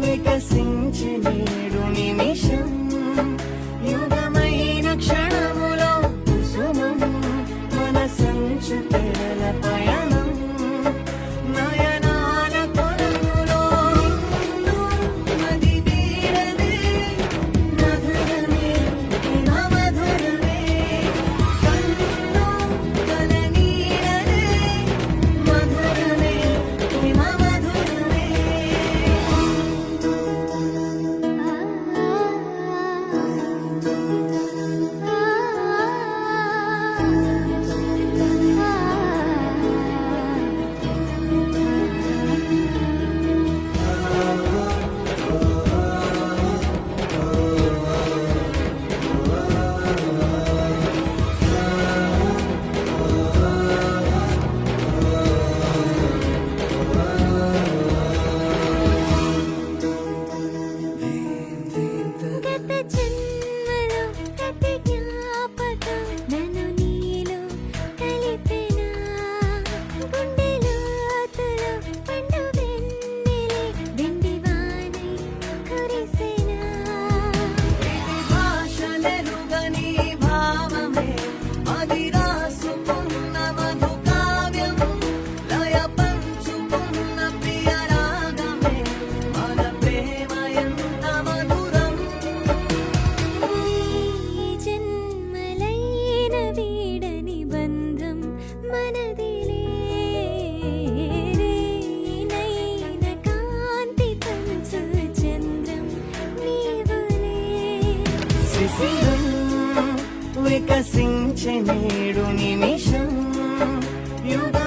వికసించి నేడు నిమిషం యుగమైన క్షణములో కుసుమం మన సంచు తెరల పయనం నయనాల కొలనులో నది తీరదే మధురమే మధురమే కన్ను కల నీడలే మధురమే మధురమే గత జన్మలో ప్రతి జ్ఞాపకం నన్ను నీలో కలిపెనా గుండె లోతులో పండు వెన్నెలే వెండి వానై కురిసెనా భాషలెరుగని భావమే అది రాసుకున్న మధు కావ్యం లయ పంచుకున్న ప్రియ రాగమే మన ప్రేమ ఎంత మధురం ఈ జన్మలైన వీడని బంధం మనదిలే రేనైన కాంతి పంచు చంద్రం నీవులే శిశిరం వికసించే నేడు నిమిషం యుగ